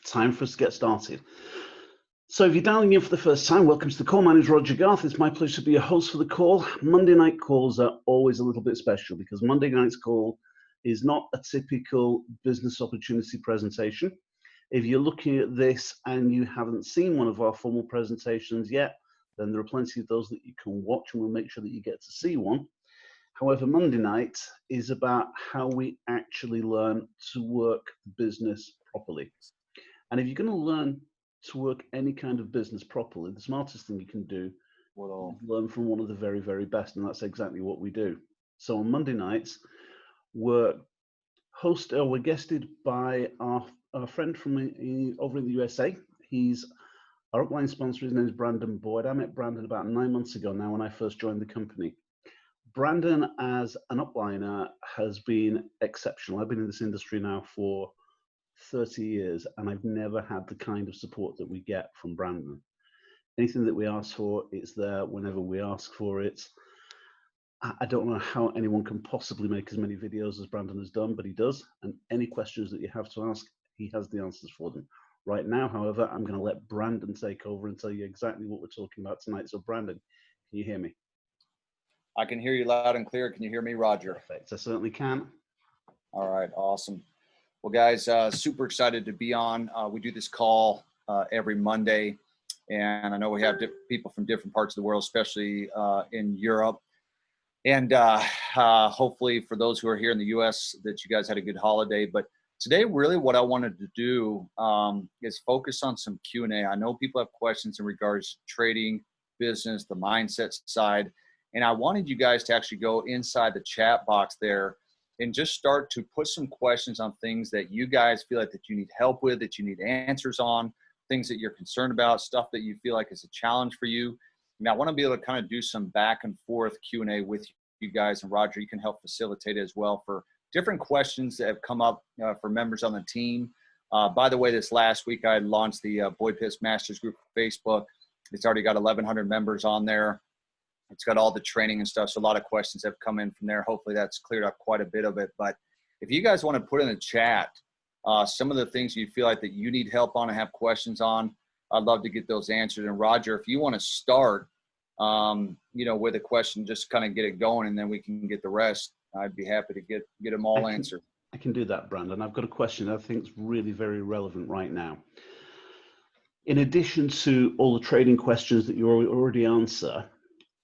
Time for us to get started. So if you're dialing in for the first time, welcome to the call. My name is Roger Garth. It's my pleasure to be your host for the call. Monday night calls are always a little bit special because Monday night's call is not a typical business opportunity presentation. If you're looking at this and you haven't seen one of our formal presentations yet, then there are plenty of those that you can watch, and we'll make sure that you get to see one. However, Monday night is about how we actually learn to work business properly. And if you're going to learn to work any kind of business properly, the smartest thing you can do is learn from one of the very, very best, and that's exactly what we do. So on Monday nights, we're guested by our friend from over in the USA. He's our upline sponsor. His name is Brandon Boyd. I met Brandon about 9 months ago now when I first joined the company. Brandon, as an upliner, has been exceptional. I've been in this industry now for 30 years, and I've never had the kind of support that we get from Brandon. Anything that we ask for, it's there whenever we ask for it. I don't know how anyone can possibly make as many videos as Brandon has done, but he does. And any questions that you have to ask, he has the answers for them. Right now, however, I'm going to let Brandon take over and tell you exactly what we're talking about tonight. So Brandon, can you hear me? I can hear you loud and clear. Can you hear me, Roger? Perfect. I certainly can. All right. Awesome. Well, guys, super excited to be on. We do this call every Monday, and I know we have people from different parts of the world, especially in Europe. And hopefully for those who are here in the U.S. that you guys had a good holiday. But today, really what I wanted to do is focus on some Q&A. I know people have questions in regards to trading, business, the mindset side. And I wanted you guys to actually go inside the chat box there and just start to put some questions on things that you guys feel like that you need help with, that you need answers on, things that you're concerned about, stuff that you feel like is a challenge for you. And I want to be able to kind of do some back and forth Q&A with you guys. And Roger, you can help facilitate it as well for different questions that have come up for members on the team. By the way, this last week I launched the Boyd Pitts Masters Group Facebook. It's already got 1,100 members on there. It's got all the training and stuff. So a lot of questions have come in from there. Hopefully that's cleared up quite a bit of it. But if you guys want to put in the chat some of the things you feel like that you need help on and have questions on, I'd love to get those answered. And Roger, if you want to start, with a question, just kind of get it going, and then we can get the rest. I'd be happy to get them all answered. I can do that, Brandon. I've got a question that I think is really very relevant right now. In addition to all the trading questions that you already answer,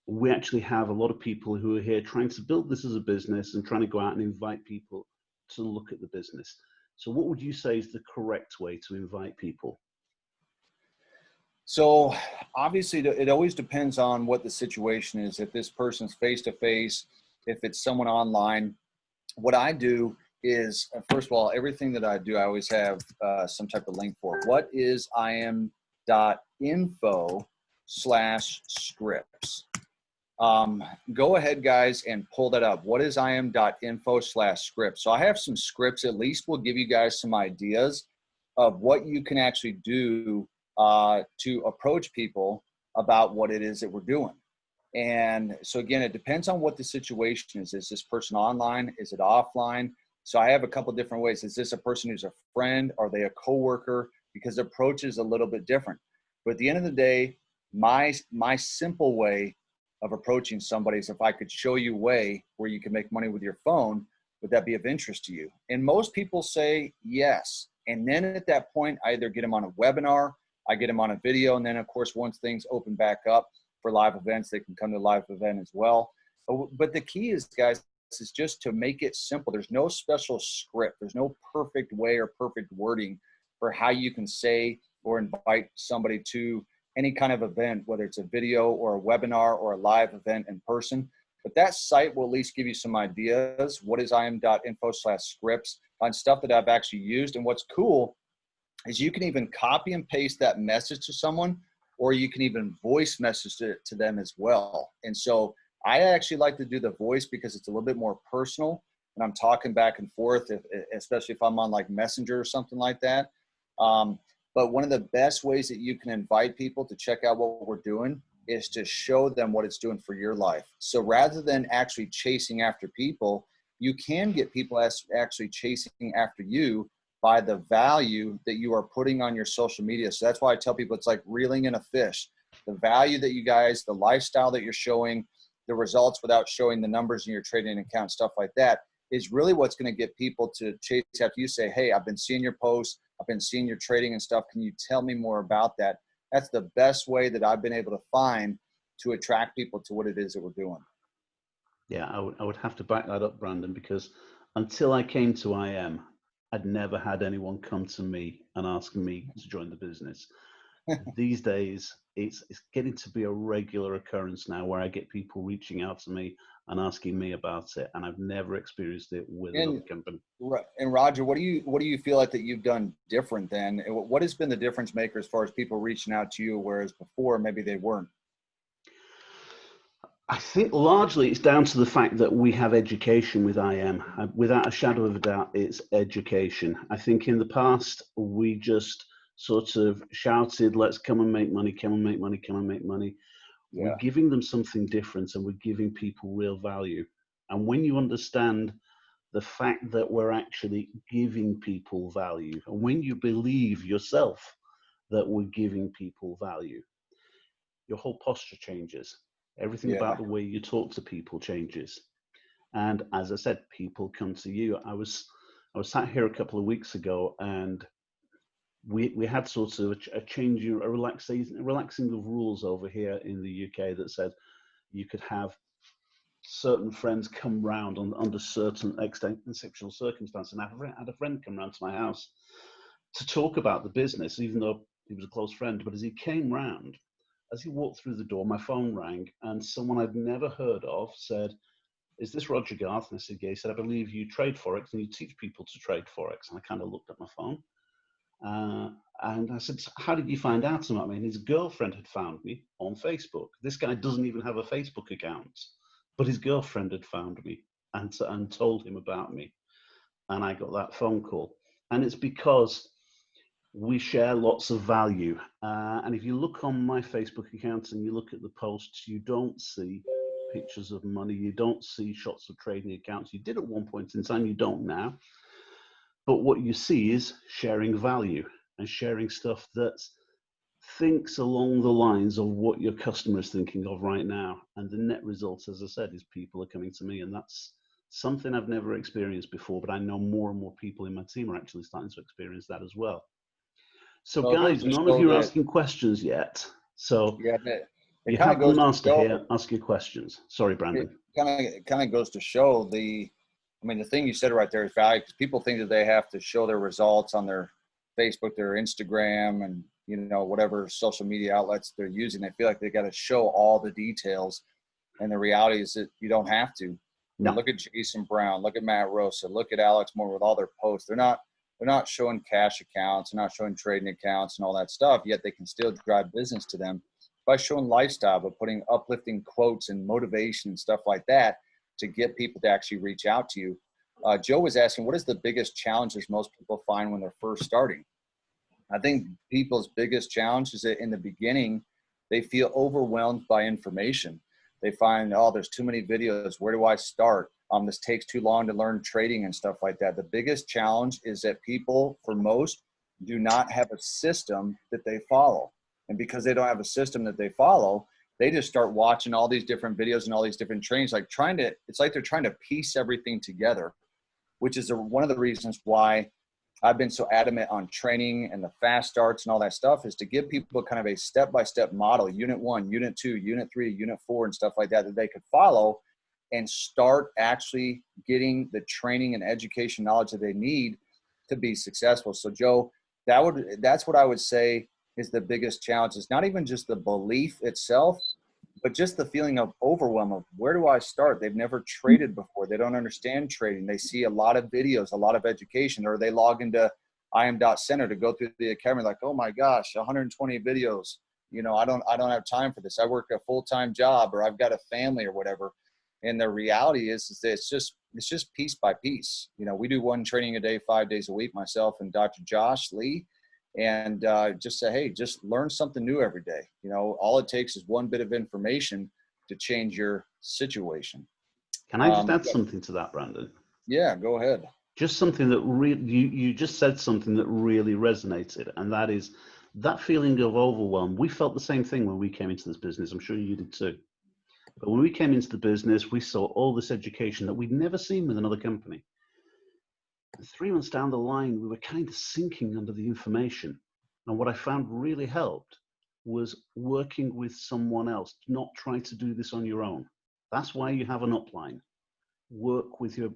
we actually have a lot of people who are here trying to build this as a business and trying to go out and invite people to look at the business. So what would you say is the correct way to invite people? So obviously it always depends on what the situation is. If this person's face-to-face, if it's someone online, what I do is, first of all, everything that I do, I always have some type of link for. What is im.info/scripts? Go ahead, guys, and pull that up. What is im.info/scripts? So I have some scripts. At least will give you guys some ideas of what you can actually do to approach people about what it is that we're doing. And so again, it depends on what the situation is. Is this person online? Is it offline? So I have a couple different ways. Is this a person who's a friend? Are they a coworker? Because the approach is a little bit different. But at the end of the day, my simple way of approaching somebody is if I could show you a way where you can make money with your phone, would that be of interest to you? And most people say yes. And then at that point, I either get them on a webinar, I get them on a video, and then of course, once things open back up for live events, they can come to a live event as well. But the key is, guys, is just to make it simple. There's no special script. There's no perfect way or perfect wording for how you can say or invite somebody to any kind of event, whether it's a video or a webinar or a live event in person. But that site will at least give you some ideas. What is im.info/scripts on stuff that I've actually used. And what's cool is you can even copy and paste that message to someone, or you can even voice message it to them as well. And so I actually like to do the voice because it's a little bit more personal, and I'm talking back and forth, especially if I'm on like Messenger or something like that. But one of the best ways that you can invite people to check out what we're doing is to show them what it's doing for your life. So rather than actually chasing after people, you can get people actually chasing after you by the value that you are putting on your social media. So that's why I tell people it's like reeling in a fish. The value that you guys, the lifestyle that you're showing, the results without showing the numbers in your trading account, stuff like that, is really what's going to get people to chase after you. Say, hey, I've been seeing your posts, I've been seeing your trading and stuff. Can you tell me more about that? That's the best way that I've been able to find to attract people to what it is that we're doing. Yeah, I would have to back that up, Brandon, because until I came to IM, I'd never had anyone come to me and ask me to join the business. These days, it's getting to be a regular occurrence now where I get people reaching out to me and asking me about it, and I've never experienced it with another company. And Roger, what do you feel like that you've done different then? What has been the difference maker as far as people reaching out to you, whereas before maybe they weren't? I think largely it's down to the fact that we have education with IM. Without a shadow of a doubt, it's education. I think in the past, we just sort of shouted, let's come and make money, come and make money, come and make money. Yeah. We're giving them something different, and we're giving people real value. And when you understand the fact that we're actually giving people value, and when you believe yourself that we're giving people value, your whole posture changes. Everything about the way you talk to people changes. And as I said, people come to you. I was sat here a couple of weeks ago, and we had sort of a change, a relaxing of rules over here in the UK that said you could have certain friends come round under certain exceptional circumstances. And I had a friend come round to my house to talk about the business, even though he was a close friend. But as he came round, as he walked through the door, my phone rang, and someone I'd never heard of said, "Is this Roger Garth?" And I said, "Yeah." He said, "I believe you trade Forex and you teach people to trade Forex." And I kind of looked at my phone. And I said, "How did you find out about me?" And his girlfriend had found me on Facebook. This guy doesn't even have a Facebook account, but his girlfriend had found me and told him about me. And I got that phone call. And it's because we share lots of value. And if you look on my Facebook account and you look at the posts, you don't see pictures of money. You don't see shots of trading accounts. You did at one point in time, you don't now. But what you see is sharing value and sharing stuff that thinks along the lines of what your customer is thinking of right now. And the net result, as I said, is people are coming to me. And that's something I've never experienced before, but I know more and more people in my team are actually starting to experience that as well. So guys, none of you are asking questions yet. So yeah, you have the master here asking questions. Sorry, Brandon. It kind of goes to show the thing you said right there is value, because people think that they have to show their results on their Facebook, their Instagram, and whatever social media outlets they're using. They feel like they got to show all the details, and the reality is that you don't have to. No. Look at Jason Brown, look at Matt Rosa, look at Alex Moore with all their posts. They're not showing cash accounts, they're not showing trading accounts and all that stuff, yet they can still drive business to them by showing lifestyle, but putting uplifting quotes and motivation and stuff like that to get people to actually reach out to you. Joe was asking, what is the biggest challenges most people find when they're first starting? I think people's biggest challenge is that in the beginning, they feel overwhelmed by information. They find, oh, there's too many videos. Where do I start? This takes too long to learn trading and stuff like that. The biggest challenge is that people, for most, do not have a system that they follow. And because they don't have a system that they follow, they just start watching all these different videos and all these different trainings, it's like they're trying to piece everything together, which is one of the reasons why I've been so adamant on training and the fast starts and all that stuff, is to give people kind of a step-by-step model, unit 1, unit 2, unit 3, unit 4, and stuff like that they could follow and start actually getting the training and education knowledge that they need to be successful. So Joe, that's what I would say is the biggest challenge. It's not even just the belief itself, but just the feeling of overwhelm of where do I start? They've never traded before. They don't understand trading. They see a lot of videos, a lot of education, or they log into im.center to go through the academy like, oh my gosh, 120 videos. I don't have time for this. I work a full-time job, or I've got a family or whatever. And the reality is that it's just piece by piece. We do one training a day, 5 days a week, myself and Dr. Josh Lee. And just say, hey, just learn something new every day. All it takes is one bit of information to change your situation. Can I just add something to that, Brandon? Yeah, go ahead. Just something that you just said something that really resonated, and that is that feeling of overwhelm. We felt the same thing when we came into this business. I'm sure you did too. But when we came into the business, we saw all this education that we'd never seen with another company. And 3 months down the line, we were kind of sinking under the information. And what I found really helped was working with someone else, not try to do this on your own. That's why you have an upline. Work with your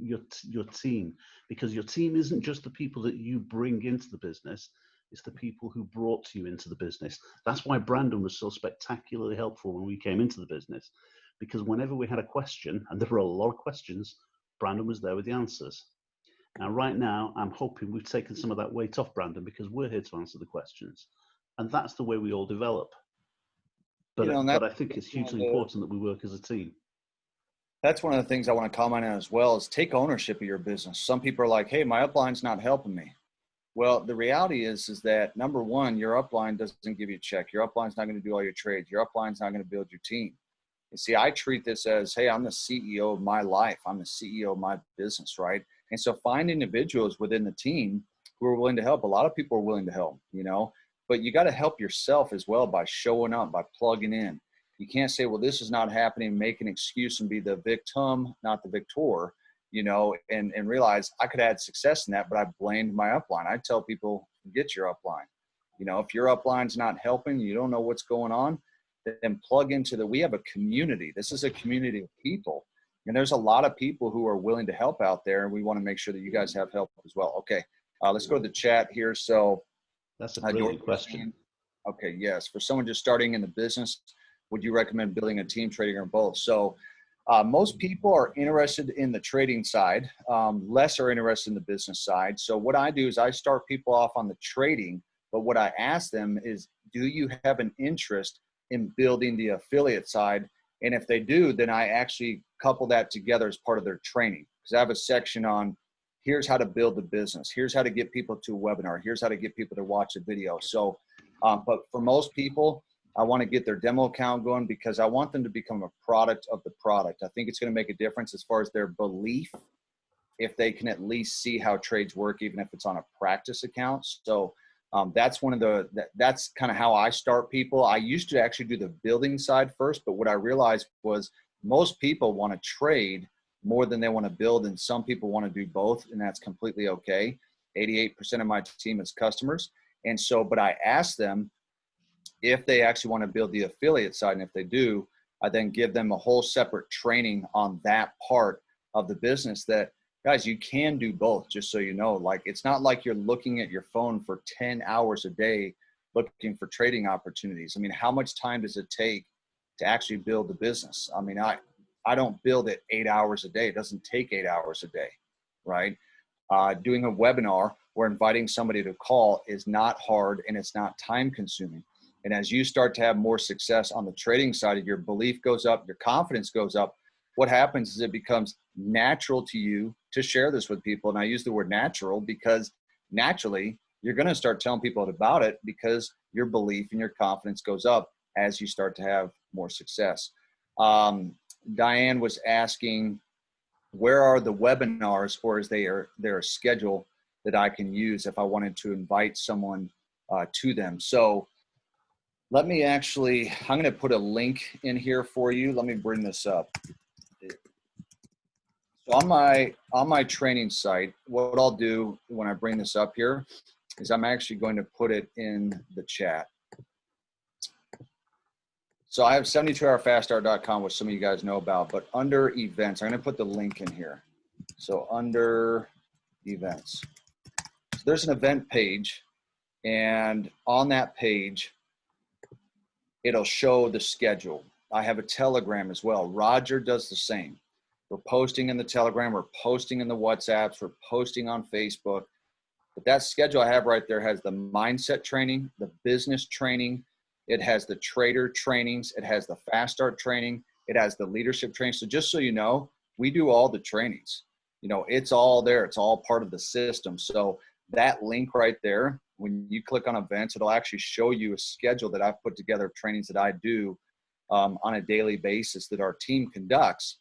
team, because your team isn't just the people that you bring into the business, it's the people who brought you into the business. That's why Brandon was so spectacularly helpful when we came into the business, because whenever we had a question, and there were a lot of questions, Brandon was there with the answers. Now right now I'm hoping we've taken some of that weight off Brandon, because we're here to answer the questions, and that's the way we all develop. But I think it's hugely important that we work as a team. That's one of the things I want to comment on as well, is take ownership of your business. Some people are like, hey, my upline's not helping me. Well, the reality is that number one, your upline doesn't give you a check. Your upline's not going to do all your trades. Your upline's not going to build your team. You see, I treat this as, hey, I'm the CEO of my life. I'm the CEO of my business, right? And so find individuals within the team who are willing to help. A lot of people are willing to help, but you got to help yourself as well by showing up, by plugging in. You can't say, well, this is not happening, make an excuse and be the victim, not the victor, and realize I could have had success in that, but I blamed my upline. I tell people, get your upline. If your upline's not helping, you don't know what's going on, then plug into we have a community. This is a community of people. And there's a lot of people who are willing to help out there. And we want to make sure that you guys have help as well. Okay. Let's go to the chat here. So that's a brilliant question. Okay. Yes. For someone just starting in the business, would you recommend building a team, trading, or both? So most people are interested in the trading side, less are interested in the business side. So what I do is I start people off on the trading, but what I ask them is, do you have an interest in building the affiliate side? And if they do, then I actually couple that together as part of their training, because I have a section on here's how to build the business. Here's how to get people to a webinar. Here's how to get people to watch a video. So, but for most people, I want to get their demo account going because I want them to become a product of the product. I think it's going to make a difference as far as their belief, if they can at least see how trades work, even if it's on a practice account. So that's that's kind of how I start people. I used to actually do the building side first, but what I realized was most people want to trade more than they want to build, and some people want to do both, and that's completely okay. 88% of my team is customers. And so, but I ask them if they actually want to build the affiliate side, and if they do, I then give them a whole separate training on that part of the business that, guys, you can do both, just so you know. Like, it's not like you're looking at your phone for 10 hours a day looking for trading opportunities. I mean, how much time does it take to actually build the business? I mean, I don't build it 8 hours a day. It doesn't take 8 hours a day, right? Doing a webinar or inviting somebody to call is not hard, and it's not time consuming. And as you start to have more success on the trading side, your belief goes up, your confidence goes up. What happens is it becomes natural to you to share this with people. And I use the word natural because naturally you're going to start telling people about it, because your belief and your confidence goes up as you start to have more success. Diane was asking, where are the webinars, or is there a schedule that I can use if I wanted to invite someone to them? So let me actually, I'm going to put a link in here for you. Let me bring this up. So on my training site, what I'll do when I bring this up here is I'm actually going to put it in the chat. So I have 72hourfaststart.com, which some of you guys know about, but under events, I'm going to put the link in here. So under events, so there's an event page, and on that page, it'll show the schedule. I have a Telegram as well. Roger does the same. We're posting in the Telegram, we're posting in the WhatsApps, we're posting on Facebook. But that schedule I have right there has the mindset training, the business training, it has the trader trainings, it has the fast start training, it has the leadership training. So just so you know, we do all the trainings. It's all there. It's all part of the system. So that link right there, when you click on events, it'll actually show you a schedule that I've put together of trainings that I do on a daily basis that our team conducts,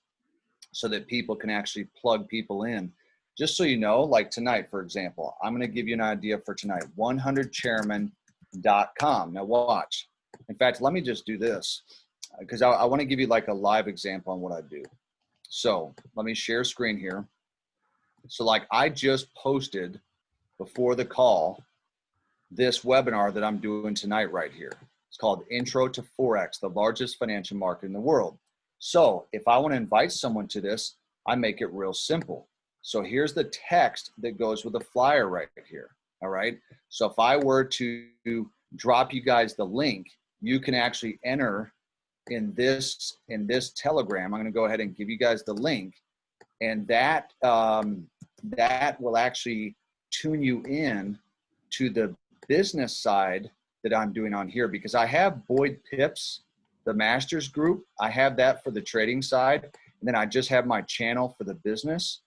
so that people can actually plug people in. just so you know, like tonight, for example, I'm going to give you an idea for tonight, 100chairman.com. Now watch. In fact, let me just do this because I want to give you like a live example on what I do. So let me share screen here. So like I just posted before the call this webinar that I'm doing tonight right here. It's called Intro to Forex, the largest financial market in the world. So if I want to invite someone to this, I make it real simple. So here's the text that goes with the flyer right here. All right. So if I were to drop you guys the link, you can actually enter in this Telegram. I'm going to go ahead and give you guys the link, and that that will actually tune you in to the business side that I'm doing on here, because I have Boyd Pips, the Masters Group. I have that for the trading side, and then I just have my channel for the business.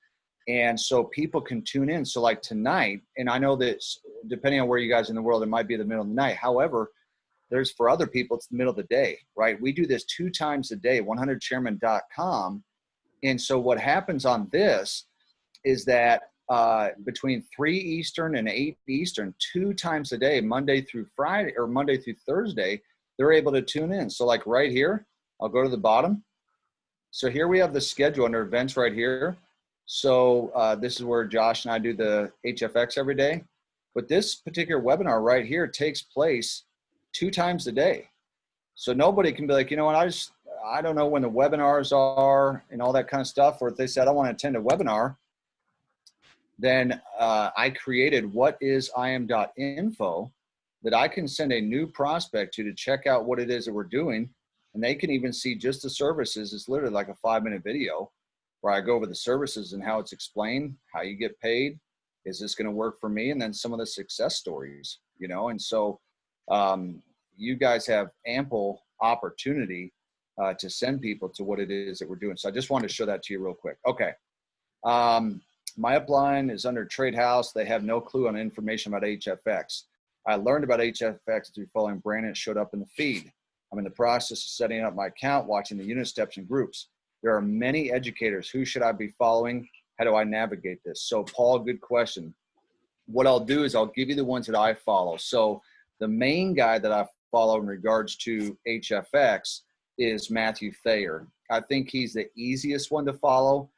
And so people can tune in. So like tonight, and I know that depending on where you guys in the world, it might be the middle of the night. However, there's for other people, it's the middle of the day, right? We do this 2 times a day, 100chairman.com. And so what happens on this is that between 3 Eastern and 8 Eastern, 2 times a day, Monday through Friday or Monday through Thursday, they're able to tune in. So like right here, I'll go to the bottom. So here we have the schedule under events right here. So this is where Josh and I do the HFX every day. But this particular webinar right here takes place 2 times a day. So nobody can be like, you know what, I don't know when the webinars are and all that kind of stuff. Or if they said, I want to attend a webinar, then I created whatisim.info that I can send a new prospect to check out what it is that we're doing. And they can even see just the services. It's literally like a 5-minute video where I go over the services and how it's explained, how you get paid. Is this going to work for me? And then some of the success stories, you know? And so you guys have ample opportunity to send people to what it is that we're doing. So I just wanted to show that to you real quick. Okay. My upline is under Trade House. They have no clue on information about HFX. I learned about HFX through following Brandon. It showed up in the feed. I'm in the process of setting up my account, watching the unit steps and groups. There are many educators. Who should I be following? How do I navigate this? So Paul, good question. What I'll do is I'll give you the ones that I follow. So the main guy that I follow in regards to HFX is Matthew Thayer. I think he's the easiest one to follow.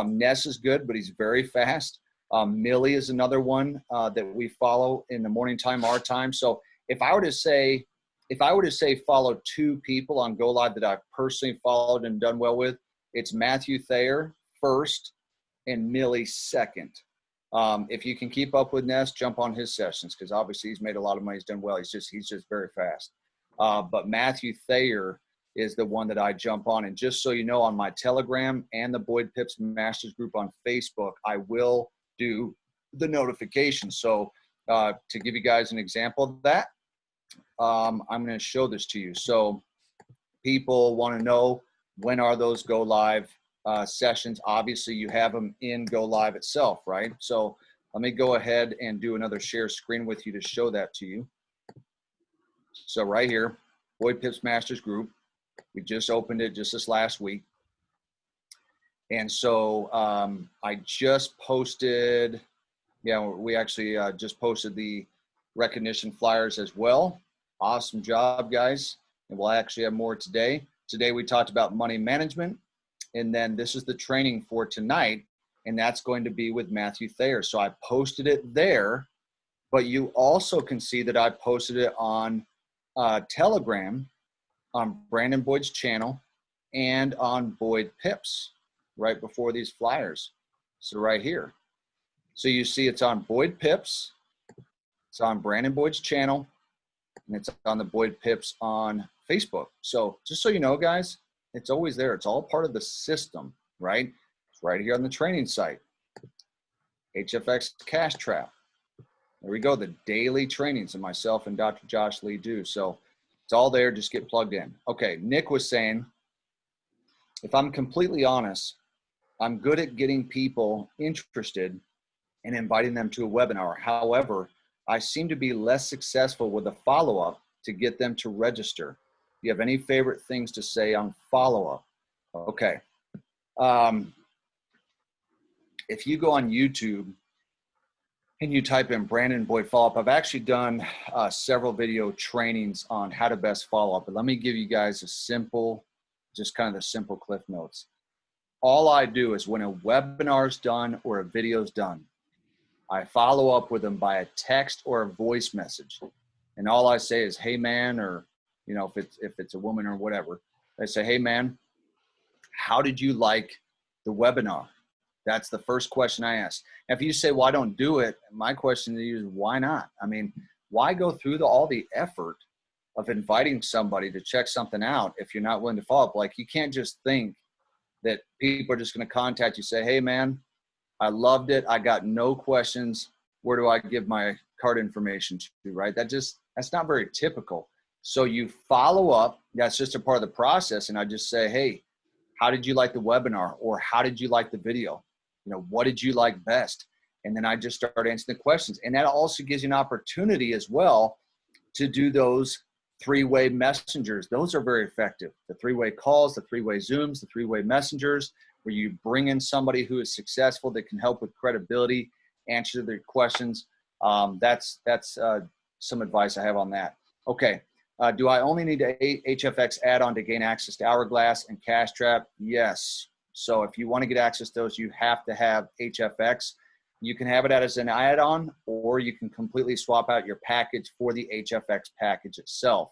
Ness is good, but he's very fast. Millie is another one that we follow in the morning time, our time. So if I were to say follow 2 people on Go Live that I've personally followed and done well with, it's Matthew Thayer first and Millie second. If you can keep up with Ness, jump on his sessions, because obviously he's made a lot of money. He's done well. He's just very fast. But Matthew Thayer is the one that I jump on. And just so you know, on my Telegram and the Boyd Pips Masters Group on Facebook, I will do the notifications. So to give you guys an example of that, I'm going to show this to you. So people want to know, when are those Go Live sessions? Obviously, you have them in Go Live itself, right? So let me go ahead and do another share screen with you to show that to you. So right here, Boyd Pips Masters Group. We just opened it just this last week. And so I just posted, we actually just posted the recognition flyers as well. Awesome job, guys. And we'll actually have more today. Today we talked about money management. And then this is the training for tonight. And that's going to be with Matthew Thayer. So I posted it there. But you also can see that I posted it on Telegram, on Brandon Boyd's channel, and on Boyd Pips right before these flyers. So right here. So you see it's on Boyd Pips, it's on Brandon Boyd's channel, and it's on the Boyd Pips on Facebook. So just so you know, guys, it's always there. It's all part of the system, right? It's right here on the training site. HFX Cash Trap. There we go, the daily trainings that myself and Dr. Josh Lee do. So it's all there, just get plugged in. Okay, Nick was saying, if I'm completely honest, I'm good at getting people interested and inviting them to a webinar. However, I seem to be less successful with a follow-up to get them to register. Do you have any favorite things to say on follow-up? Okay. if you go on YouTube and you type in Brandon Boyd follow-up, I've actually done several video trainings on how to best follow up. But let me give you guys a simple, just kind of the simple cliff notes. All I do is when a webinar's done or a video's done, I follow up with them by a text or a voice message. And all I say is, hey man, or, you know, if it's a woman or whatever, I say, hey man, how did you like the webinar? That's the first question I ask. If you say, well, I don't do it, my question to you is, why not? I mean, why go through all the effort of inviting somebody to check something out if you're not willing to follow up? Like, you can't just think that people are just going to contact you, say, hey man, I loved it. I got no questions. Where do I give my card information to, right? That's not very typical. So you follow up. That's just a part of the process. And I just say, hey, how did you like the webinar? Or how did you like the video? You know, what did you like best? And then I just start answering the questions. And that also gives you an opportunity as well to do those three-way messengers. Those are very effective. The three-way calls, the three-way Zooms, the three-way messengers, where you bring in somebody who is successful that can help with credibility, answer their questions. That's some advice I have on that. Okay. Do I only need a HFX add-on to gain access to Hourglass and Cash Trap? Yes. So if you want to get access to those, you have to have HFX. You can have it as an add-on, or you can completely swap out your package for the HFX package itself.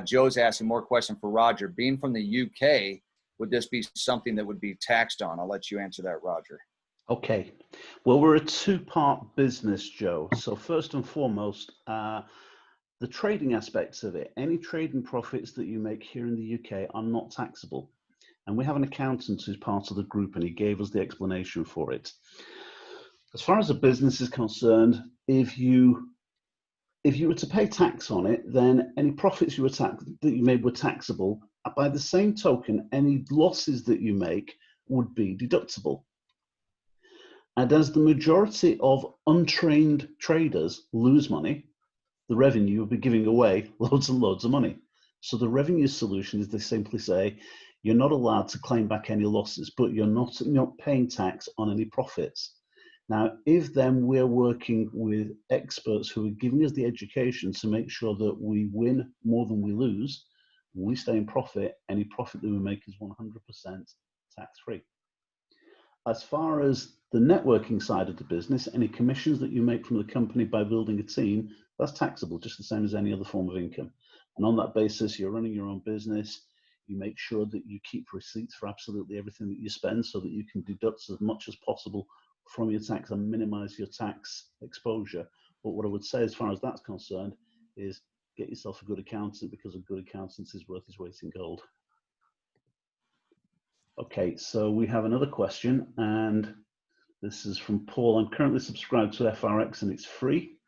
Joe's asking more question for Roger. Being from the UK, would this be something that would be taxed on? I'll let you answer that, Roger. Okay. Well, we're a two-part business, Joe. So first and foremost, the trading aspects of it, any trading profits that you make here in the UK are not taxable. And we have an accountant who's part of the group, and he gave us the explanation for it. As far as a business is concerned, if you were to pay tax on it, then any profits that you made were taxable. By the same token, any losses that you make would be deductible. And as the majority of untrained traders lose money, the revenue will be giving away loads and loads of money. So the revenue solution is they simply say, you're not allowed to claim back any losses, but you're not paying tax on any profits. Now, if then we're working with experts who are giving us the education to make sure that we win more than we lose, we stay in profit, any profit that we make is 100% tax-free. As far as the networking side of the business, any commissions that you make from the company by building a team, that's taxable, just the same as any other form of income. And on that basis, you're running your own business. You make sure that you keep receipts for absolutely everything that you spend so that you can deduct as much as possible from your tax and minimize your tax exposure. But what I would say as far as that's concerned is get yourself a good accountant, because a good accountant is worth his weight in gold. Okay, so we have another question, and this is from Paul. I'm currently subscribed to FRX and it's free.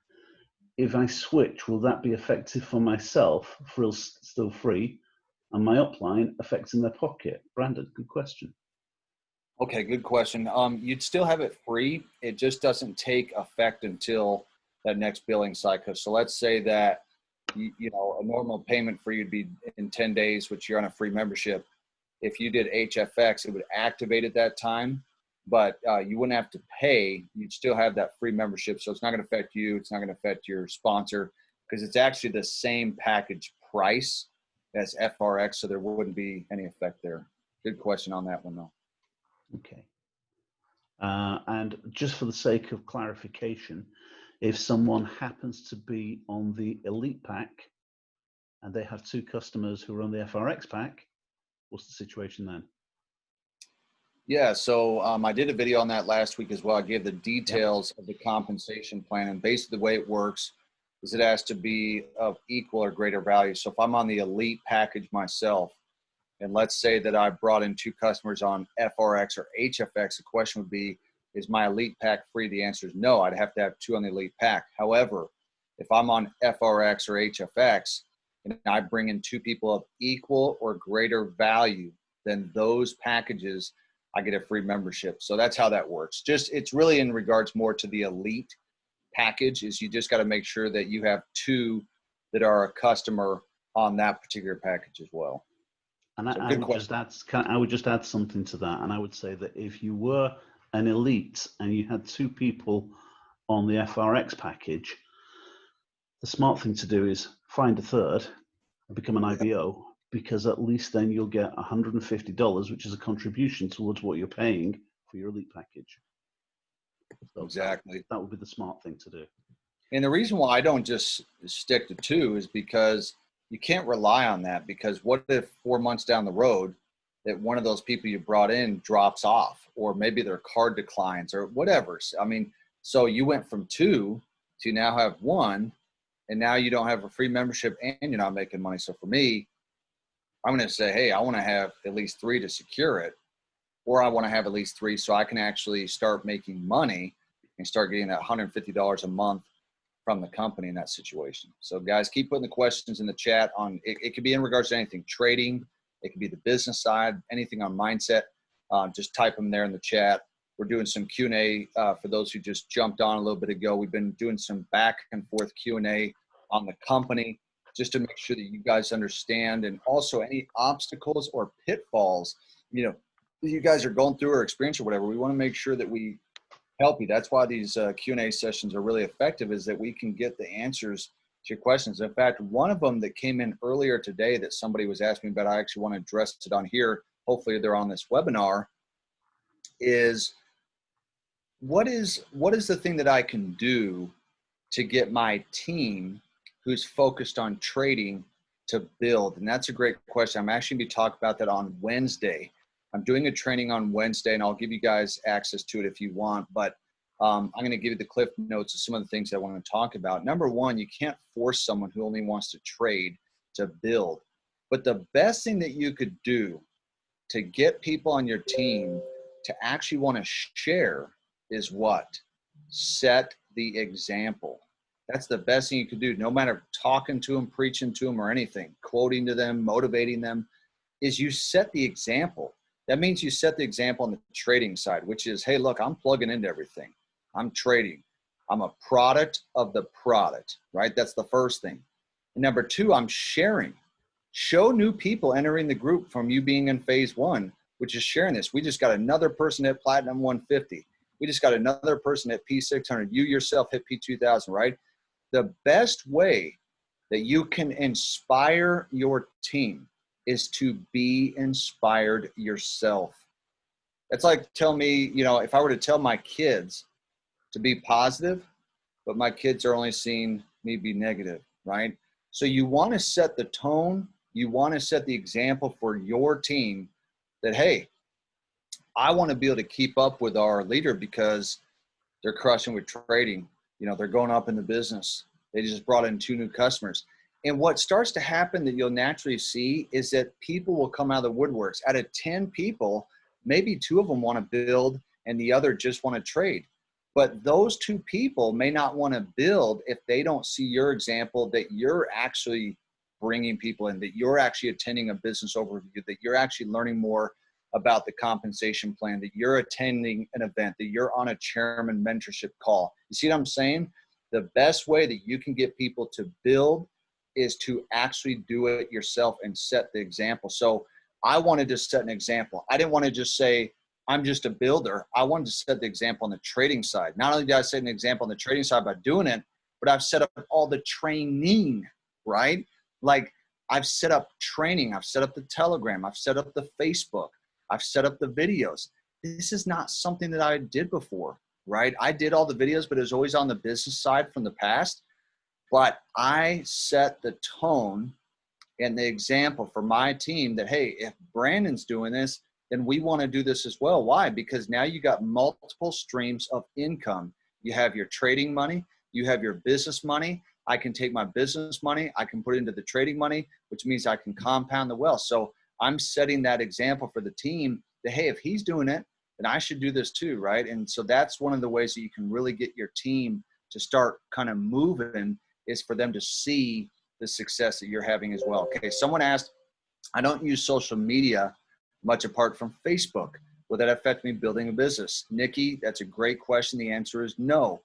If I switch, will that be effective for myself, still free, and my upline affecting their pocket? Brandon, good question. Okay, good question. You'd still have it free. It just doesn't take effect until that next billing cycle. So let's say that you know, a normal payment for you would be in 10 days, which you're on a free membership. If you did HFX, it would activate at that time, but you wouldn't have to pay. You'd still have that free membership. So it's not going to affect you. It's not going to affect your sponsor, because it's actually the same package price as FRX. So there wouldn't be any effect there. Good question on that one, though. Okay. And just for the sake of clarification, if someone happens to be on the Elite pack and they have two customers who are on the FRX pack, what's the situation then? Yeah, so I did a video on that last week as well. I gave the details of the compensation plan, and basically the way it works is it has to be of equal or greater value. So if I'm on the Elite package myself, and let's say that I brought in two customers on FRX or HFX, the question would be, is my Elite pack free? The answer is no. I'd have to have two on the Elite pack. However, if I'm on FRX or HFX and I bring in two people of equal or greater value than those packages, I get a free membership. So that's how that works. Just, it's really in regards more to the Elite package, is you just got to make sure that you have two that are a customer on that particular package as well. And I would just add something to that, and I would say that if you were an elite and you had 2 people on the FRX package, the smart thing to do is find a third and become an IBO, because at least then you'll get $150, which is a contribution towards what you're paying for your elite package. So Exactly. that would be the smart thing to do. And the reason why I don't just stick to 2 is because you can't rely on that, because what if 4 months down the road that one of those people you brought in drops off, or maybe their card declines or whatever. I mean, so you went from 2 to now have 1, and now you don't have a free membership and you're not making money. So for me, I'm going to say, hey, I want to have at least 3 to secure it, or I want to have at least 3 so I can actually start making money and start getting that $150 a month from the company in that situation. So guys, keep putting the questions in the chat on, it could be in regards to anything, trading, it could be the business side, anything on mindset. Just type them there in the chat. We're doing some Q&A for those who just jumped on a little bit ago. We've been doing some back and forth Q&A on the company just to make sure that you guys understand, and also any obstacles or pitfalls, you know, that you guys are going through or experience or whatever. We want to make sure that we help you. That's why these Q&A sessions are really effective, is that we can get the answers to your questions. In fact, one of them that came in earlier today that somebody was asking me about, I actually want to address it on here. Hopefully they're on this webinar, is what is the thing that I can do to get my team who's focused on trading to build? And that's a great question. I'm actually going to be talking about that on Wednesday. I'm doing a training on Wednesday, and I'll give you guys access to it if you want, but I'm going to give you the cliff notes of some of the things I want to talk about. Number one, you can't force someone who only wants to trade to build. But the best thing that you could do to get people on your team to actually want to share is what? Set the example. That's the best thing you could do. No matter talking to them, preaching to them, or anything, quoting to them, motivating them, is you set the example. That means you set the example on the trading side, which is, hey, look, I'm plugging into everything. I'm trading. I'm a product of the product, right? That's the first thing. And number two, I'm sharing. Show new people entering the group from you being in phase 1, which is sharing this. We just got another person at Platinum 150. We just got another person at P600. You yourself hit P2000, right? The best way that you can inspire your team is to be inspired yourself. It's like, tell me, you know, if I were to tell my kids to be positive, but my kids are only seeing me be negative, right? So you want to set the tone. You want to set the example for your team that, hey, I want to be able to keep up with our leader because they're crushing with trading. You know, they're going up in the business. They just brought in 2 new customers. And what starts to happen that you'll naturally see is that people will come out of the woodworks. Out of 10 people, maybe 2 of them want to build and the other just want to trade. But those 2 people may not want to build if they don't see your example, that you're actually bringing people in, that you're actually attending a business overview, that you're actually learning more about the compensation plan, that you're attending an event, that you're on a chairman mentorship call. You see what I'm saying? The best way that you can get people to build is to actually do it yourself and set the example. So I wanted to set an example. I didn't want to just say, I'm just a builder. I wanted to set the example on the trading side. Not only did I set an example on the trading side by doing it, but I've set up all the training, right? Like I've set up training. I've set up the Telegram. I've set up the Facebook. I've set up the videos. This is not something that I did before, right? I did all the videos, but it was always on the business side from the past. But I set the tone and the example for my team that, hey, if Brandon's doing this, then we want to do this as well. Why? Because now you got multiple streams of income. You have your trading money. You have your business money. I can take my business money. I can put it into the trading money, which means I can compound the wealth. So I'm setting that example for the team that, hey, if he's doing it, then I should do this too, right? And so that's one of the ways that you can really get your team to start kind of moving, is for them to see the success that you're having as well. Okay, someone asked, I don't use social media much apart from Facebook. Will that affect me building a business? Nikki, that's a great question. The answer is no.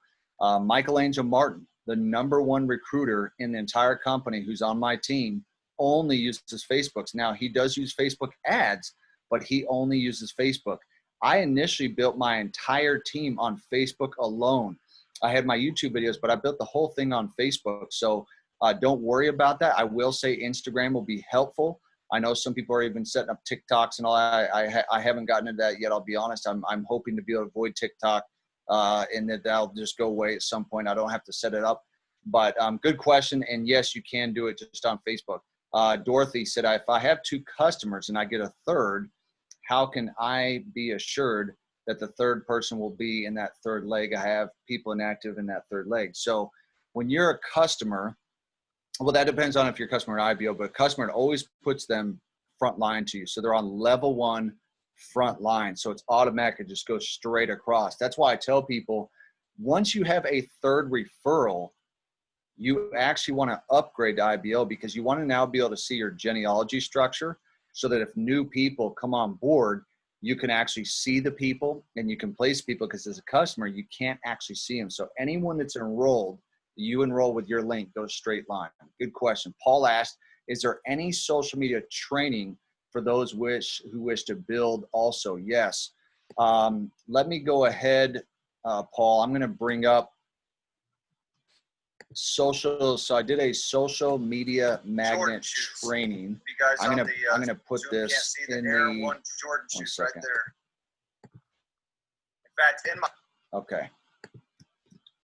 Michelangelo Martin, the #1 recruiter in the entire company who's on my team, only uses Facebooks. Now, he does use Facebook ads, but he only uses Facebook. I initially built my entire team on Facebook alone. I had my YouTube videos, but I built the whole thing on Facebook. So don't worry about that. I will say Instagram will be helpful. I know some people are even setting up TikToks and all that. I haven't gotten into that yet. I'll be honest. I'm hoping to be able to avoid TikTok and that that'll just go away at some point. I don't have to set it up. But good question. And yes, you can do it just on Facebook. Dorothy said, if I have 2 customers and I get a third, how can I be assured that the third person will be in that third leg? I have people inactive in that third leg. So when you're a customer, well, that depends on if you're a customer at IBO, but a customer, it always puts them front line to you. So they're on level 1 front line. So it's automatic. It just goes straight across. That's why I tell people, once you have a third referral, you actually want to upgrade to IBO because you want to now be able to see your genealogy structure so that if new people come on board, you can actually see the people and you can place people, because as a customer, you can't actually see them. So anyone that's enrolled, you enroll with your link, goes straight line. Good question. Paul asked, is there any social media training for those who wish to build also? Yes. Let me go ahead, Paul. I'm going to bring up social. So I did a social media magnet training. I'm gonna put this in the one second. Right there. In fact,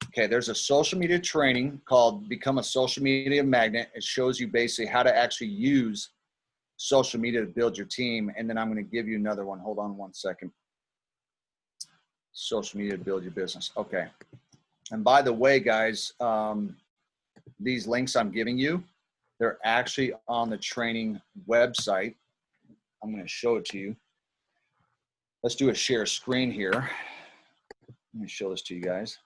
okay, there's a social media training called Become a Social Media Magnet. It shows you basically how to actually use social media to build your team. And then I'm going to give you another one. Hold on one second. Social media to build your business. Okay. And by the way, guys, these links I'm giving you, they're actually on the training website. I'm going to show it to you. Let's do a share screen here. Let me show this to you guys.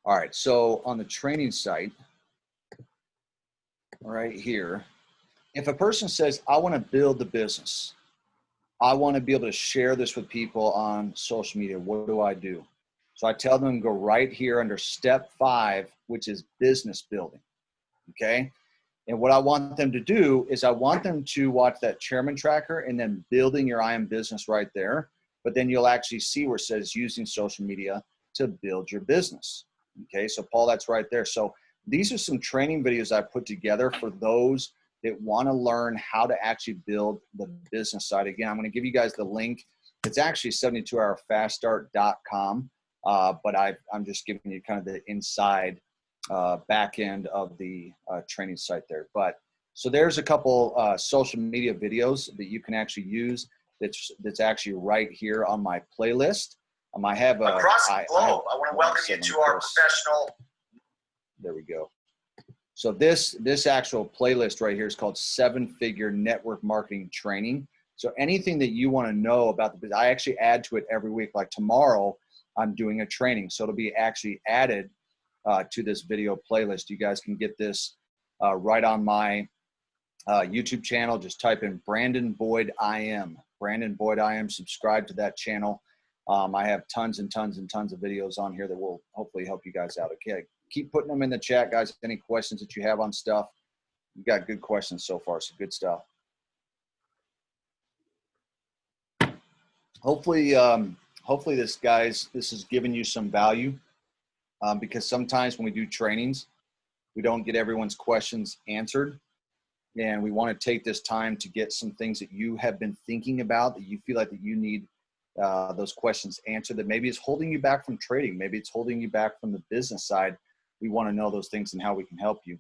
All right, so on the training site, right here, if a person says, I want to build the business, I want to be able to share this with people on social media, what do I do? So I tell them to go right here under step 5, which is business building, okay? And what I want them to do is I want them to watch that chairman tracker and then building your I Am business right there. But then you'll actually see where it says using social media to build your business, okay? So Paul, that's right there. So these are some training videos I put together for those that want to learn how to actually build the business side. Again, I'm going to give you guys the link. It's actually 72hourfaststart.com. But I'm just giving you kind of the inside back end of the training site there. But so there's a couple social media videos that you can actually use. That's actually right here on my playlist. I have across the globe. I want to welcome you to our professional. There we go. So this actual playlist right here is called 7-Figure Network Marketing Training. So anything that you want to know about the business, I actually add to it every week. Like tomorrow, I'm doing a training. So it'll be actually added to this video playlist. You guys can get this right on my YouTube channel. Just type in Brandon Boyd IM. Brandon Boyd IM. Subscribe to that channel. I have tons and tons and tons of videos on here that will hopefully help you guys out. Okay, keep putting them in the chat, guys. Any questions that you have on stuff? You've got good questions so far, so good stuff. Hopefully this has given you some value because sometimes when we do trainings, we don't get everyone's questions answered. And we want to take this time to get some things that you have been thinking about that you feel like that you need those questions answered, that maybe it's holding you back from trading. Maybe it's holding you back from the business side. We want to know those things and how we can help you.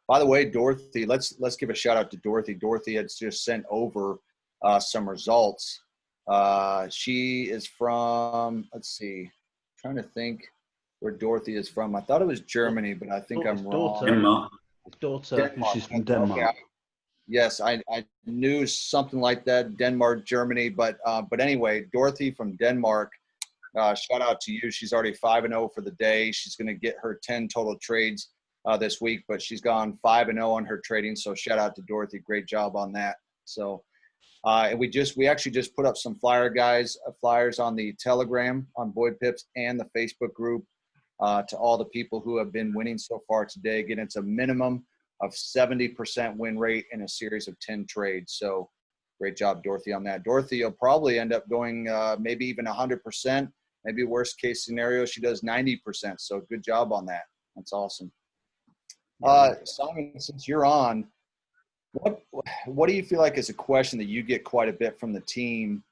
By the way, Dorothy, let's give a shout out to Dorothy. Dorothy has just sent over some results. She is from, let's see, I'm trying to think where Dorothy is from. I thought it was Germany, but I think I'm wrong. Denmark. Daughter, she's from Denmark. Okay. Yes, I knew something like that, Denmark, Germany. But anyway, Dorothy from Denmark, shout out to you. She's already 5-0 for the day. She's going to get her 10 total trades this week, but she's gone 5-0 on her trading. So shout out to Dorothy. Great job on that. So and we actually just put up some flyers on the Telegram on Boyd Pips and the Facebook group to all the people who have been winning so far today. Again, it's a minimum of 70% win rate in a series of 10 trades. So Great job, Dorothy, on that. Dorothy, you'll probably end up going maybe even 100%. Maybe worst case scenario, she does 90%. So good job on that. That's awesome. Simon, since you're on, what do you feel like is a question that you get quite a bit from the team?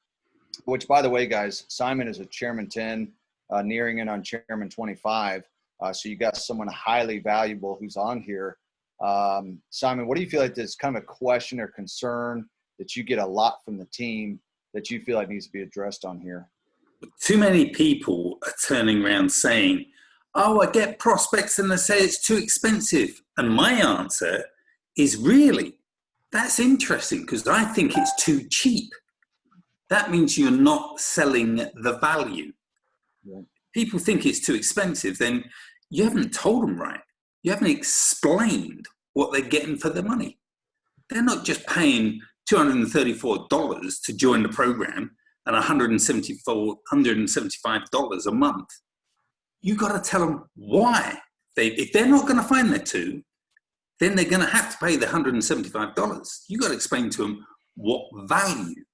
Which, by the way, guys, Simon is a Chairman 10, nearing in on Chairman 25. So you got someone highly valuable who's on here. Simon, what do you feel like is kind of a question or concern that you get a lot from the team that you feel like needs to be addressed on here? Too many people are turning around saying, oh, I get prospects and they say it's too expensive. And my answer is, really, that's interesting, because I think it's too cheap. That means you're not selling the value. Yeah. People think it's too expensive, then you haven't told them right. You haven't explained what they're getting for their money. They're not just paying $234 to join the program and $175 a month. You got to tell them why. If they're not going to find their two, then they're going to have to pay the $175. You got to explain to them what value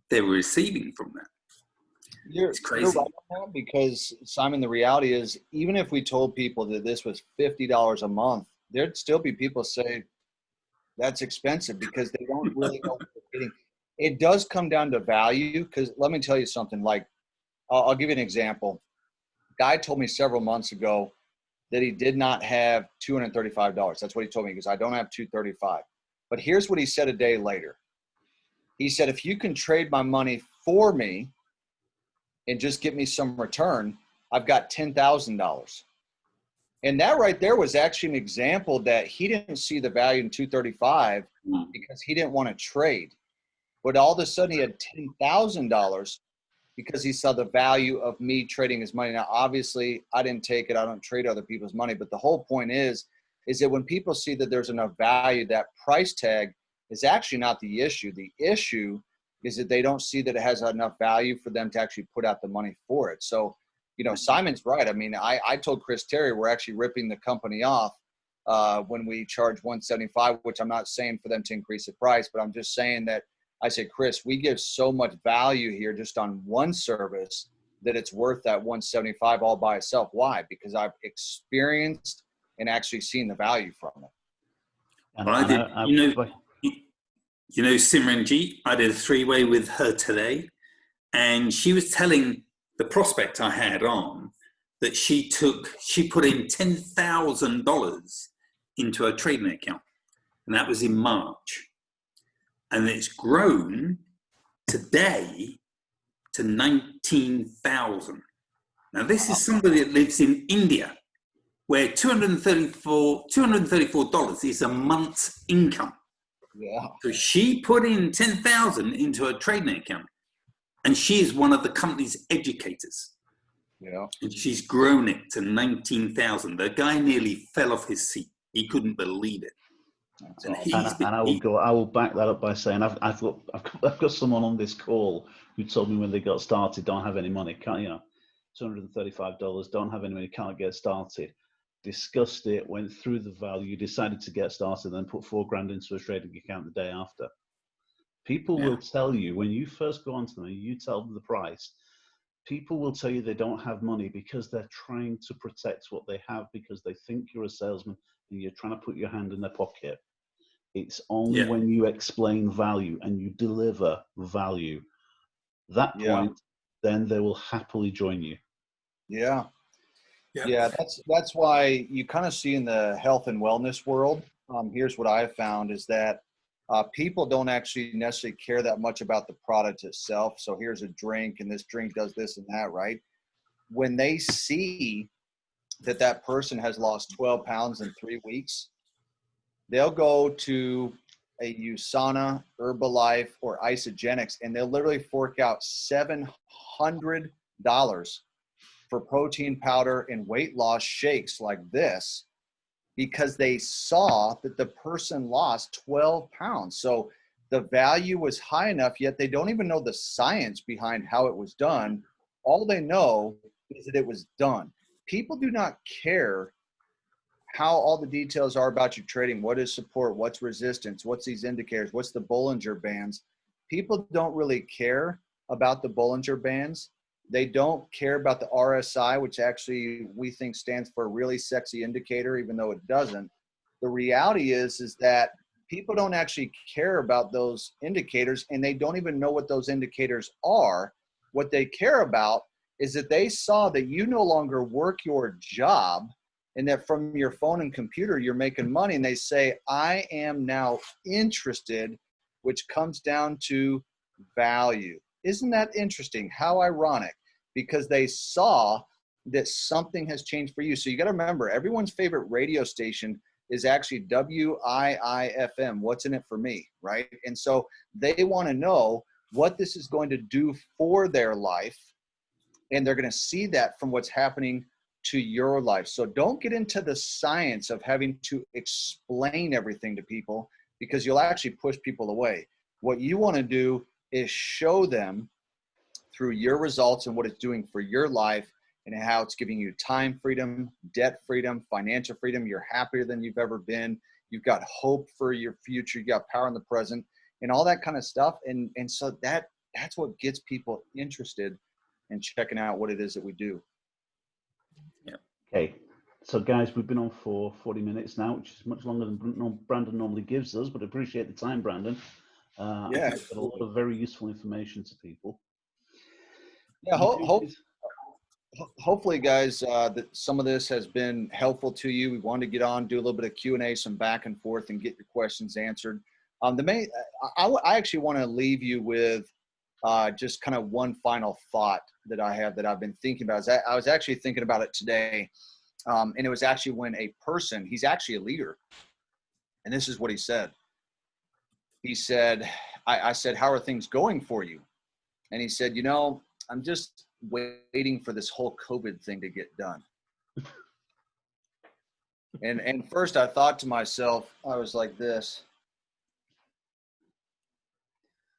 they're receiving from that. It's crazy. You're right on that, because Simon, the reality is, even if we told people that this was $50 a month, there'd still be people say that's expensive because they don't really know what they're getting. It does come down to value, because let me tell you something. Like, I'll give you an example. Guy told me several months ago that he did not have $235. That's what he told me, because I don't have $235. But here's what he said a day later. He said, if you can trade my money for me and just get me some return, I've got $10,000. And that right there was actually an example that he didn't see the value in $235 because he didn't want to trade. But all of a sudden he had $10,000 because he saw the value of me trading his money. Now, obviously, I didn't take it. I don't trade other people's money. But the whole point is that when people see that there's enough value, that price tag is actually not the issue. The issue is that they don't see that it has enough value for them to actually put out the money for it. So, you know, Simon's right. I mean, I told Chris Terry we're actually ripping the company off when we charge $175, which I'm not saying for them to increase the price, but I'm just saying that I said, Chris, we give so much value here just on one service that it's worth that $175 all by itself. Why? Because I've experienced and actually seen the value from it. You know, Simranjeet, I did a 3-way with her today, and she was telling the prospect I had on that she put in $10,000 into her trading account, and that was in March. And it's grown today to 19,000. Now, this is somebody that lives in India, where $234 is a month's income. Yeah. So she put in 10,000 into her trading account, and she is one of the company's educators. Yeah. And she's grown it to 19,000. The guy nearly fell off his seat. He couldn't believe it. And I will back that up by saying I've got someone on this call who told me when they got started, don't have any money, $235, don't have any money, can't get started. Discussed it, went through the value, decided to get started, then put $4,000 into a trading account the day after. People will tell you, when you first go onto them and you tell them the price, people will tell you they don't have money because they're trying to protect what they have, because they think you're a salesman and you're trying to put your hand in their pocket. It's only when you explain value and you deliver value, that point, then they will happily join you. Yeah. Yeah, that's why you kind of see in the health and wellness world, here's what I've found is that people don't actually necessarily care that much about the product itself. So here's a drink and this drink does this and that, right? When they see that that person has lost 12 pounds in 3 weeks, they'll go to a USANA, Herbalife, or Isogenics, and they'll literally fork out $700 for protein powder and weight loss shakes like this, because they saw that the person lost 12 pounds. So the value was high enough, yet they don't even know the science behind how it was done. All they know is that it was done. People do not care how all the details are about your trading. What is support? What's resistance? What's these indicators? What's the Bollinger Bands? people don't really care about the Bollinger Bands. They don't care about the RSI, which actually we think stands for a really sexy indicator, even though it doesn't. The reality is that people don't actually care about those indicators, and they don't even know what those indicators are. What they care about is that they saw that you no longer work your job, and that from your phone and computer, you're making money. And they say, I am now interested, which comes down to value. Isn't that interesting? How ironic, because they saw that something has changed for you. So you got to remember, everyone's favorite radio station is actually WIIFM. What's in it for me, right? And so they want to know what this is going to do for their life, and they're going to see that from what's happening to your life. So don't get into the science of having to explain everything to people, because you'll actually push people away. What you want to do is show them through your results and what it's doing for your life, and how it's giving you time freedom, debt freedom, financial freedom. You're happier than you've ever been. You've got hope for your future. You got power in the present and all that kind of stuff. And so that's what gets people interested in checking out what it is that we do. Yeah. Okay. So guys, we've been on for 40 minutes now, which is much longer than Brandon normally gives us, but I appreciate the time, Brandon. Yeah, I think it's got a lot of very useful information to people. Yeah, hopefully, guys, that some of this has been helpful to you. We wanted to get on, do a little bit of Q&A, some back and forth, and get your questions answered. I actually want to leave you with just kind of one final thought that I have that I've been thinking about. I was actually thinking about it today, and it was actually when a person, he's actually a leader, and this is what he said. He said, I said, how are things going for you? And he said, I'm just waiting for this whole COVID thing to get done. And first I thought to myself, I was like this,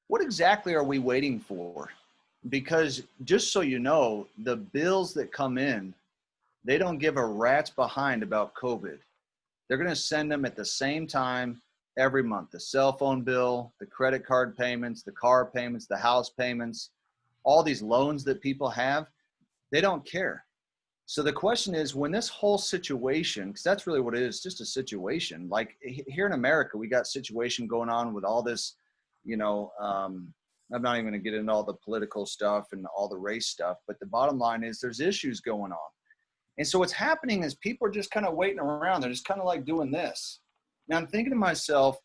what exactly are we waiting for? Because just so you know, the bills that come in, they don't give a rat's behind about COVID. They're going to send them at the same time every month. The cell phone bill, the credit card payments, the car payments, the house payments, all these loans that people have, they don't care. So the question is, when this whole situation, because that's really what it is, just a situation. Like here in America, we got situation going on with all this, I'm not even going to get into all the political stuff and all the race stuff, but the bottom line is there's issues going on. And so what's happening is people are just kind of waiting around. They're just kind of like doing this. Now I'm thinking to myself,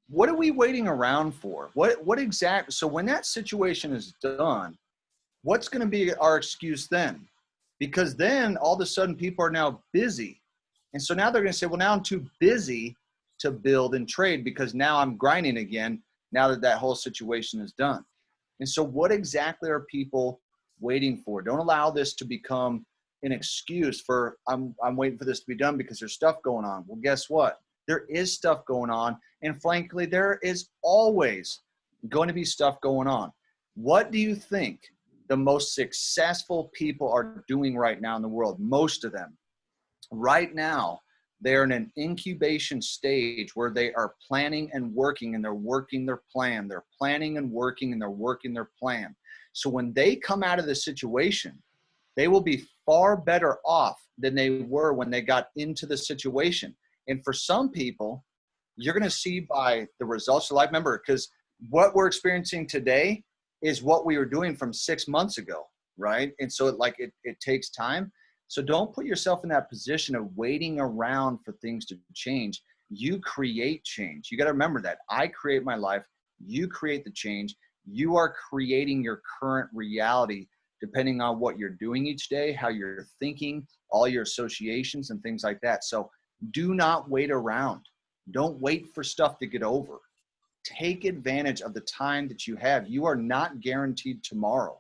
what are we waiting around for? What exactly? So when that situation is done, what's going to be our excuse then? Because then all of a sudden people are now busy. And so now they're going to say, well, now I'm too busy to build and trade because now I'm grinding again now that that whole situation is done. And so what exactly are people waiting for? Don't allow this to become an excuse for I'm waiting for this to be done because there's stuff going on. Well, guess what? There is stuff going on. And frankly, there is always going to be stuff going on. What do you think the most successful people are doing right now in the world? Most of them. Right now, they're in an incubation stage where they are planning and working, and they're working their plan. They're planning and working, and they're working their plan. So when they come out of the situation, they will be far better off than they were when they got into the situation. And for some people, you're going to see by the results of life. Remember, because what we're experiencing today is what we were doing from 6 months ago, right? And so it takes time. So don't put yourself in that position of waiting around for things to change. You create change. You got to remember that. I create my life. You create the change. You are creating your current reality depending on what you're doing each day, how you're thinking, all your associations and things like that. So do not wait around. Don't wait for stuff to get over. Take advantage of the time that you have. You are not guaranteed tomorrow.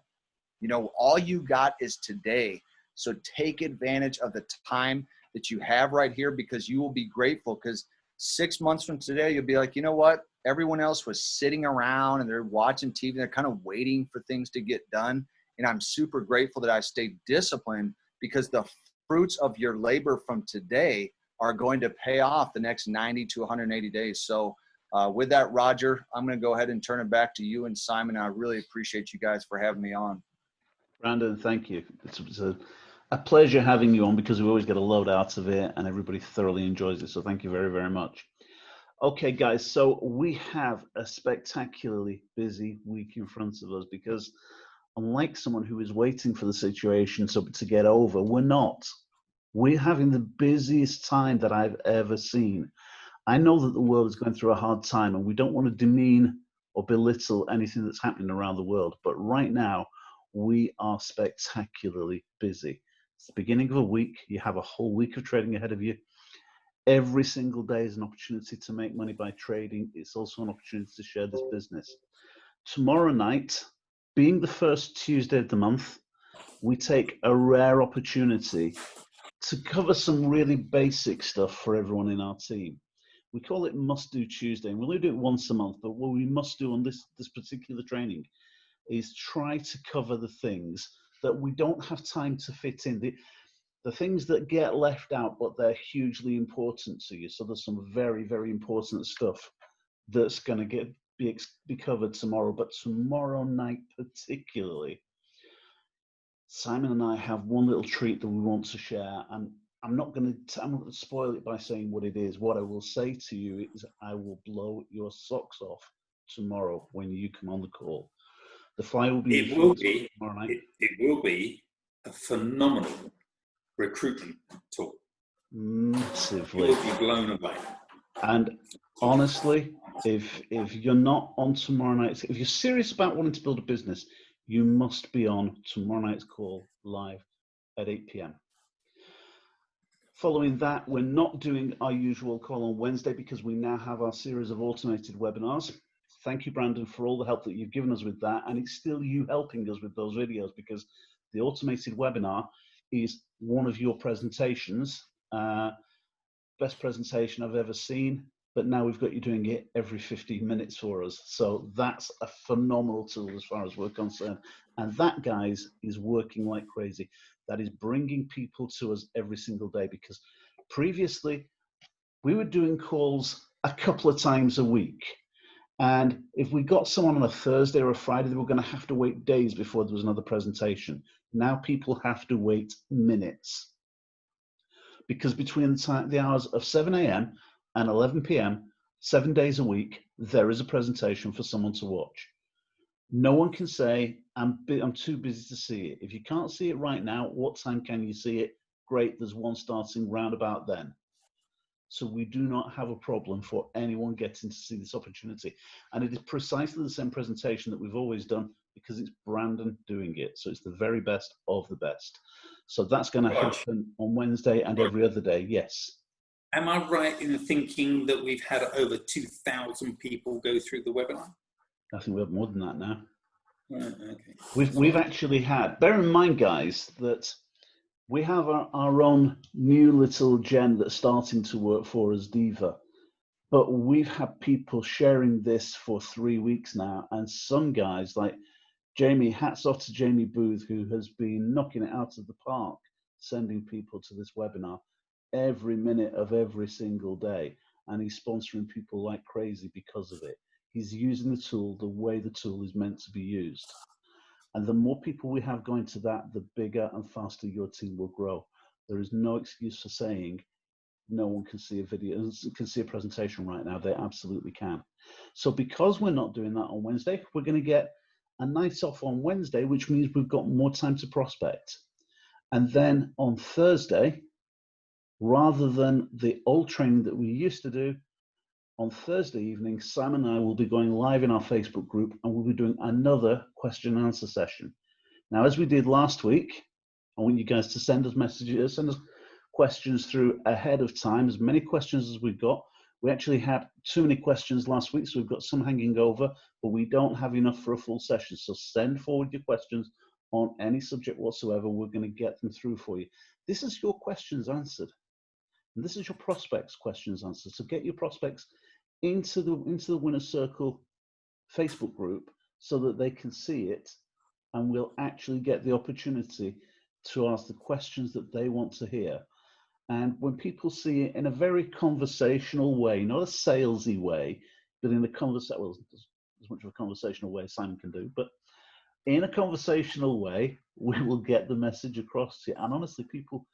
All you got is today. So take advantage of the time that you have right here, because you will be grateful, because 6 months from today, you'll be like, you know what? Everyone else was sitting around and they're watching TV. They're kind of waiting for things to get done. And I'm super grateful that I stayed disciplined, because the fruits of your labor from today are going to pay off the next 90 to 180 days. So With that, Roger, I'm going to go ahead and turn it back to you and Simon. I really appreciate you guys for having me on. Brandon, thank you. It's a pleasure having you on because we always get a load out of it and everybody thoroughly enjoys it. So thank you very, very much. Okay, guys, so we have a spectacularly busy week in front of us because unlike someone who is waiting for the situation to get over, we're not. We're having the busiest time that I've ever seen. I know that the world is going through a hard time and we don't want to demean or belittle anything that's happening around the world, but right now we are spectacularly busy. It's the beginning of a week. You have a whole week of trading ahead of you. Every single day is an opportunity to make money by trading. It's also an opportunity to share this business. Tomorrow night, being the first Tuesday of the month, we take a rare opportunity to cover some really basic stuff for everyone in our team. We call it Must Do Tuesday, and we'll only do it once a month, but what we must do on this particular training is try to cover the things that we don't have time to fit in. The things that get left out, but they're hugely important to you. So there's some very, very important stuff that's going to be covered tomorrow, but tomorrow night particularly, Simon and I have one little treat that we want to share, and I'm not going to spoil it by saying what it is. What I will say to you is I will blow your socks off tomorrow when you come on the call. The flyer will be tomorrow night. It will be a phenomenal recruitment tool. Massively. You will be blown away. And honestly, if you're not on tomorrow night, if you're serious about wanting to build a business, you must be on tomorrow night's call live at 8 p.m. Following that, we're not doing our usual call on Wednesday because we now have our series of automated webinars. Thank you, Brandon, for all the help that you've given us with that. And it's still you helping us with those videos because the automated webinar is one of your presentations. Best presentation I've ever seen, but now we've got you doing it every 15 minutes for us. So that's a phenomenal tool as far as we're concerned. And that, guys, is working like crazy. That is bringing people to us every single day because previously we were doing calls a couple of times a week. And if we got someone on a Thursday or a Friday, they were going to have to wait days before there was another presentation. Now people have to wait minutes. Because between the hours of 7 a.m. and 11 p.m., 7 days a week, there is a presentation for someone to watch. No one can say, I'm too busy to see it. If you can't see it right now, what time can you see it? Great, there's one starting round about then. So we do not have a problem for anyone getting to see this opportunity. And it is precisely the same presentation that we've always done because it's Brandon doing it. So it's the very best of the best. So that's going to happen on Wednesday and every other day. Yes. Am I right in thinking that we've had over 2,000 people go through the webinar? I think we have more than that now. Okay. We've actually had, bear in mind, guys, that we have our own new little gen that's starting to work for us, Diva. But we've had people sharing this for 3 weeks now. And some guys like Jamie, hats off to Jamie Booth, who has been knocking it out of the park, sending people to this webinar every minute of every single day. And he's sponsoring people like crazy because of it. He's using the tool the way the tool is meant to be used. And the more people we have going to that, the bigger and faster your team will grow. There is no excuse for saying no one can see a video, can see a presentation right now. They absolutely can. So because we're not doing that on Wednesday, we're going to get a night off on Wednesday, which means we've got more time to prospect. And then on Thursday, rather than the old training that we used to do, on Thursday evening, Simon and I will be going live in our Facebook group and we'll be doing another question and answer session. Now, as we did last week, I want you guys to send us messages, send us questions through ahead of time, as many questions as we've got. We actually had too many questions last week, so we've got some hanging over, but we don't have enough for a full session. So send forward your questions on any subject whatsoever. We're going to get them through for you. This is your questions answered. And this is your prospects questions answered. So get your prospects into the Winner's Circle Facebook group so that they can see it and we'll actually get the opportunity to ask the questions that they want to hear. And when people see it in a very conversational way, not a salesy way, but in a conversation, well, as much of a conversational way as Simon can do, but in a conversational way, we will get the message across to you. And honestly, people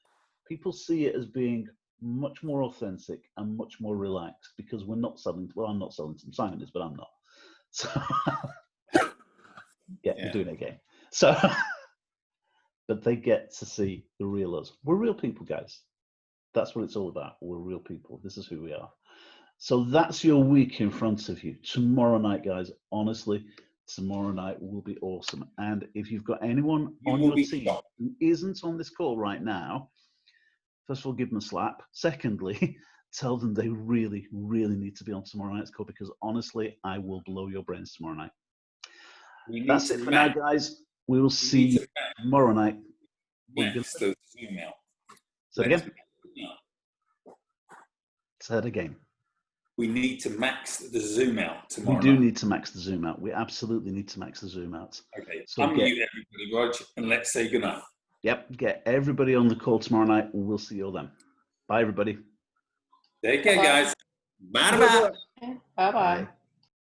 see it as being much more authentic and much more relaxed because we're not selling. Well, I'm not selling to them. Simon is, but I'm not. So yeah, we're doing it again. So, but they get to see the real us. We're real people, guys. That's what it's all about. We're real people. This is who we are. So that's your week in front of you. Tomorrow night, guys, honestly, tomorrow night will be awesome. And if you've got anyone on your team who isn't on this call right now, first of all, give them a slap. Secondly, tell them they really, really need to be on tomorrow night's call because honestly, I will blow your brains tomorrow night. That's it for now, guys. We will see you tomorrow night. Max the Zoom out. Say it again. Say it again. We need to max the Zoom out tomorrow. We do need to max the Zoom out. We absolutely need to max the Zoom out. Okay, so unmute everybody, Rog, and let's say goodnight. Yep, get everybody on the call tomorrow night. We'll see you all then. Bye, everybody. Take care, guys. Bye-bye. Bye-bye.